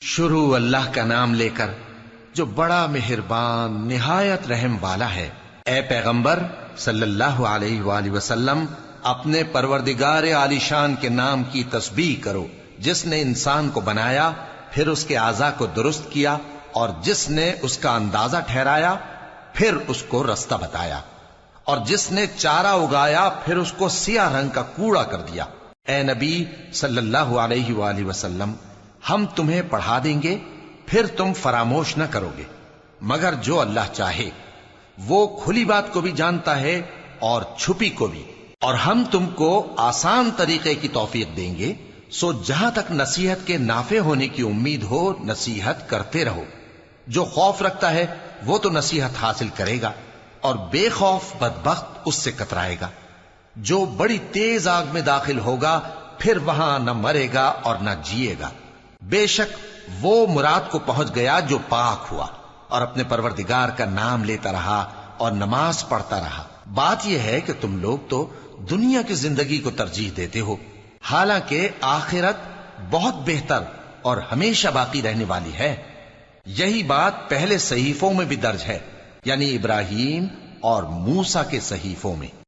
شروع اللہ کا نام لے کر جو بڑا مہربان نہایت رحم والا ہے۔ اے پیغمبر صلی اللہ علیہ وآلہ وسلم، اپنے پروردگار عالی شان کے نام کی تسبیح کرو، جس نے انسان کو بنایا، پھر اس کے اعضاء کو درست کیا، اور جس نے اس کا اندازہ ٹھہرایا، پھر اس کو رستہ بتایا، اور جس نے چارہ اگایا، پھر اس کو سیاہ رنگ کا کوڑا کر دیا۔ اے نبی صلی اللہ علیہ وآلہ وسلم، ہم تمہیں پڑھا دیں گے، پھر تم فراموش نہ کرو گے، مگر جو اللہ چاہے۔ وہ کھلی بات کو بھی جانتا ہے اور چھپی کو بھی، اور ہم تم کو آسان طریقے کی توفیق دیں گے، سو جہاں تک نصیحت کے نافع ہونے کی امید ہو نصیحت کرتے رہو۔ جو خوف رکھتا ہے وہ تو نصیحت حاصل کرے گا، اور بے خوف بدبخت اس سے کترائے گا۔ جو بڑی تیز آگ میں داخل ہوگا، پھر وہاں نہ مرے گا اور نہ جیے گا۔ بے شک وہ مراد کو پہنچ گیا جو پاک ہوا، اور اپنے پروردگار کا نام لیتا رہا اور نماز پڑھتا رہا۔ بات یہ ہے کہ تم لوگ تو دنیا کی زندگی کو ترجیح دیتے ہو، حالانکہ آخرت بہت بہتر اور ہمیشہ باقی رہنے والی ہے۔ یہی بات پہلے صحیفوں میں بھی درج ہے، یعنی ابراہیم اور موسیٰ کے صحیفوں میں۔